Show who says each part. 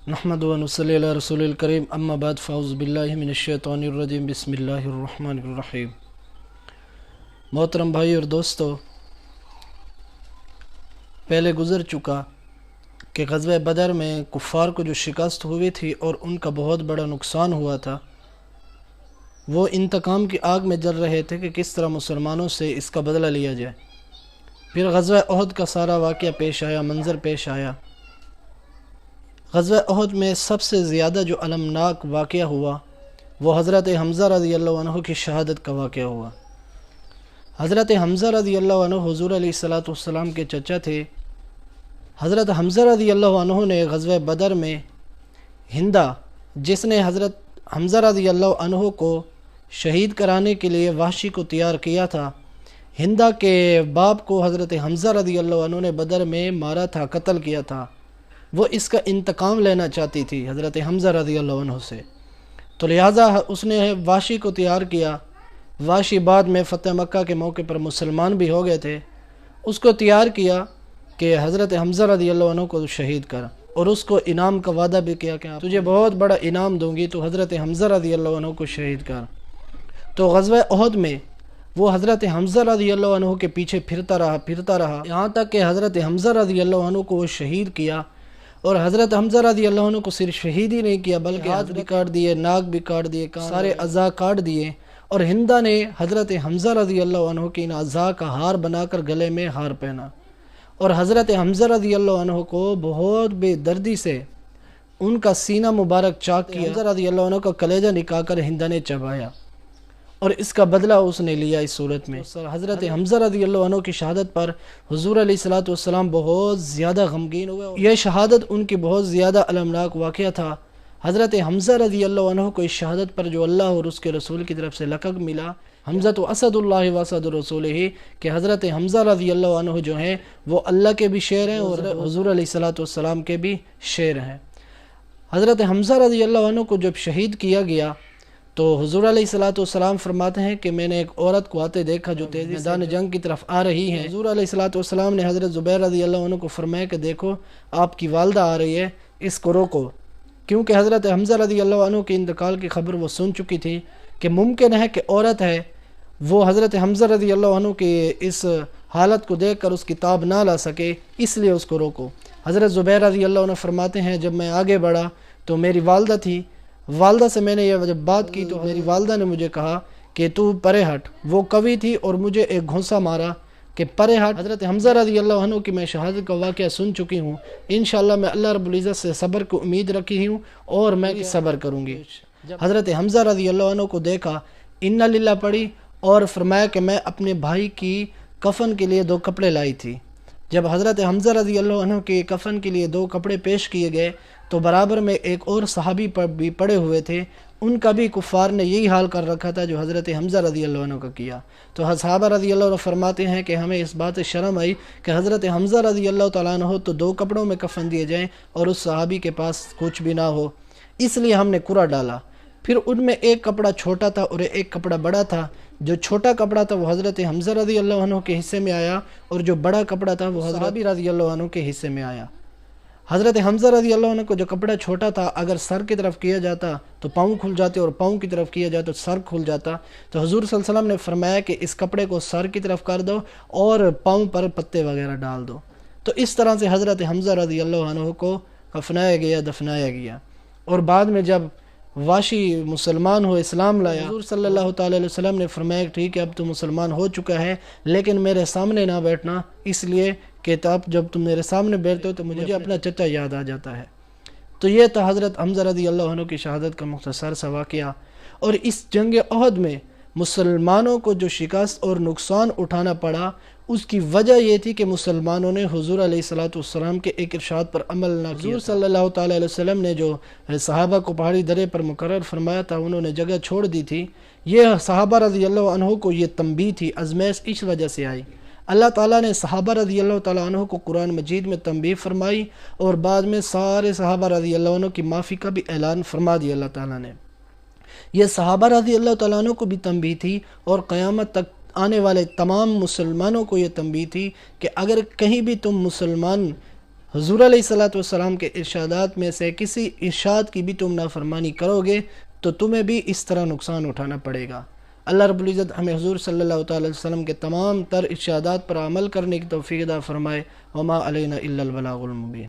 Speaker 1: نحمد و نصلی علی رسول الکریم اما بعد فاعوذ باللہ من الشیطان الرجیم بسم اللہ الرحمن الرحیم۔ محترم بھائی اور دوستو، پہلے گزر چکا کہ غزوہ بدر میں کفار کو جو شکست ہوئی تھی اور ان کا بہت بڑا نقصان ہوا تھا، وہ انتقام کی آگ میں جل رہے تھے کہ کس طرح مسلمانوں سے اس کا بدلہ لیا جائے۔ پھر غزوہ احد کا سارا واقعہ پیش آیا، منظر پیش آیا۔ غزوہ احد میں سب سے زیادہ جو المناک واقعہ ہوا وہ حضرت حمزہ رضی اللہ عنہ کی شہادت کا واقعہ ہوا۔ حضرت حمزہ رضی اللہ عنہ حضور علیہ السلام کے چچا تھے۔ حضرت حمزہ رضی اللہ عنہ نے غزوہ بدر میں ہندہ، جس نے حضرت حمزہ رضی اللہ عنہ کو شہید کرانے کے لیے وحشی کو تیار کیا تھا، ہندہ کے باپ کو حضرت حمزہ رضی اللہ عنہ نے بدر میں مارا تھا، قتل کیا تھا۔ وہ اس کا انتقام لینا چاہتی تھی حضرت حمزہ رضی اللہ عنہ سے، تو لہٰذا اس نے وحشی کو تیار کیا۔ وحشی بعد میں فتح مکہ کے موقع پر مسلمان بھی ہو گئے تھے۔ اس کو تیار کیا کہ حضرت حمزہ رضی اللہ عنہ کو شہید کر، اور اس کو انعام کا وعدہ بھی کیا کہ تجھے بہت بڑا انعام دوں گی، تو حضرت حمزہ رضی اللہ عنہ کو شہید کر۔ تو غزوہ احد میں وہ حضرت حمزہ رضی اللہ عنہ کے پیچھے پھرتا رہا یہاں تک کہ حضرت حمزہ رضی اللہ عنہ کو وہ شہید کیا۔ اور حضرت حمزہ رضی اللہ عنہ کو صرف شہید ہی نہیں کیا بلکہ ہاتھ بھی کاٹ دیے، ناک بھی کاٹ دیے، سارے اعضاء کاٹ دیے۔ اور ہندہ نے حضرت حمزہ رضی اللہ عنہ کی ان اعضاء کا ہار بنا کر گلے میں ہار پہنا، اور حضرت حمزہ رضی اللہ عنہ کو بہت بے دردی سے ان کا سینہ مبارک چاک کیا۔ حمزہ رضی اللہ عنہ کا کلیجہ نکال کر ہندہ نے چبایا، اور اس کا بدلہ اس نے لیا اس صورت میں۔ حضرت حمزہ رضی اللہ عنہ کی شہادت پر حضور علیہ السلام بہت زیادہ غمگین ہوئے۔ یہ شہادت ان کی بہت زیادہ المناک واقعہ تھا۔ حضرت حمزہ رضی اللہ عنہ کو اس شہادت پر جو اللہ اور اس کے رسول کی طرف سے لقب ملا، حمزہ تو اسد اللہ و اسد رسول ہی، کہ حضرت حمزہ رضی اللہ عنہ جو ہیں وہ اللہ کے بھی شیر ہیں اور حضور علیہ السلام کے بھی شیر ہیں۔ حضرت حمزہ رضی اللہ عنہ کو جب شہید کیا گیا تو حضور علیہ السلام فرماتے ہیں کہ میں نے ایک عورت کو آتے دیکھا جو تیزی سے میدان جنگ کی طرف آ رہی ہے۔ حضور علیہ السلام نے حضرت زبیر رضی اللہ عنہ کو فرمایا کہ دیکھو آپ کی والدہ آ رہی ہے، اس کو روکو، کیونکہ حضرت حمزہ رضی اللہ عنہ کے انتقال کی خبر وہ سن چکی تھی کہ ممکن ہے کہ عورت ہے وہ حضرت حمزہ رضی اللہ عنہ کی اس حالت کو دیکھ کر اس کی تاب نہ لا سکے، اس لیے اس کو روکو۔ حضرت زبیر رضی اللہ عنہ فرماتے ہیں جب میں آگے بڑھا تو میری والدہ تھی، والدہ سے میں نے یہ جب بات کی تو میری والدہ نے مجھے کہا کہ تو پرے ہٹ۔ وہ قوی تھی اور مجھے ایک گھونسا مارا کہ پرے ہٹ۔ حضرت حمزہ رضی اللہ عنہ کی میں شہادت کا واقعہ سن چکی ہوں، انشاءاللہ میں اللہ رب العزت سے صبر کو امید رکھی ہوں اور میں صبر کروں گی۔ حضرت حمزہ رضی اللہ عنہ کو دیکھا، انا للہ پڑھی اور فرمایا کہ میں اپنے بھائی کی کفن کے لیے 2 کپڑے لائی تھی۔ جب حضرت حمزہ رضی اللہ عنہ کے کفن کے لیے 2 کپڑے پیش کیے گئے تو برابر میں ایک اور صحابی پر بھی پڑے ہوئے تھے، ان کا بھی کفار نے یہی حال کر رکھا تھا جو حضرت حمزہ رضی اللہ عنہ کا کیا۔ تو صحابہ رضی اللہ عنہ فرماتے ہیں کہ ہمیں اس بات سے شرم آئی کہ حضرت حمزہ رضی اللہ تعالیٰ عنہ تو 2 کپڑوں میں کفن دیے جائیں اور اس صحابی کے پاس کچھ بھی نہ ہو، اس لیے ہم نے قرعہ ڈالا۔ پھر ان میں ایک کپڑا چھوٹا تھا اور ایک کپڑا بڑا تھا۔ جو چھوٹا کپڑا تھا وہ حضرت حمزہ رضی اللہ عنہ کے حصے میں آیا، اور جو بڑا کپڑا تھا وہ حضرت رضی اللہ عنہ کے حصے میں آیا۔ حضرت حمزہ رضی اللہ عنہ کو جو کپڑا چھوٹا تھا اگر سر کی طرف کیا جاتا تو پاؤں کھل جاتے، اور پاؤں کی طرف کیا جاتا تو سر کھل جاتا۔ تو حضور صلی اللہ علیہ وسلم نے فرمایا کہ اس کپڑے کو سر کی طرف کر دو اور پاؤں پر پتے وغیرہ ڈال دو۔ تو اس طرح سے حضرت حمزہ رضی اللہ عنہ کو کفنایا گیا، دفنایا گیا۔ اور بعد میں جب وحشی مسلمان ہو، اسلام لایا، حضور صلی اللہ تعالی علیہ وسلم نے فرمایا کہ ٹھیک ہے اب تو مسلمان ہو چکا ہے، لیکن میرے سامنے نہ بیٹھنا، اس لیے کہ اب جب تم میرے سامنے بیٹھتے ہو تو مجھے اپنا چچا یاد آ جاتا ہے۔ تو یہ تھا حضرت حمزہ رضی اللہ عنہ کی شہادت کا مختصر سا واقعہ۔ اور اس جنگ احد میں مسلمانوں کو جو شکست اور نقصان اٹھانا پڑا، اس کی وجہ یہ تھی کہ مسلمانوں نے حضور علیہ السلام کے ایک ارشاد پر عمل نہ کیا۔ حضور صلی اللہ تعالی علیہ وسلم نے جو صحابہ کو پہاڑی درے پر مقرر فرمایا تھا، انہوں نے جگہ چھوڑ دی تھی۔ یہ صحابہ رضی اللہ عنہ کو یہ تنبیہ تھی، آزمائش اس وجہ سے آئی۔ اللہ تعالیٰ نے صحابہ رضی اللہ تعالیٰ عنہ کو قرآن مجید میں تنبیہ فرمائی، اور بعد میں سارے صحابہ رضی اللہ عنہ کی معافی کا بھی اعلان فرما دیا اللہ تعالیٰ نے۔ یہ صحابہ رضی اللہ تعالیٰ عنہ کو بھی تنبیہ تھی، اور قیامت تک آنے والے تمام مسلمانوں کو یہ تنبیہ تھی کہ اگر کہیں بھی تم مسلمان حضور علیہ الصلوۃ والسلام کے ارشادات میں سے کسی ارشاد کی بھی تم نافرمانی کرو گے تو تمہیں بھی اس طرح نقصان اٹھانا پڑے گا۔ اللہ رب العزت ہمیں حضور صلی اللہ تعالی وسلم کے تمام تر ارشادات پر عمل کرنے کی توفیق عطا فرمائے۔ وما علینا الا البلاغ المبین۔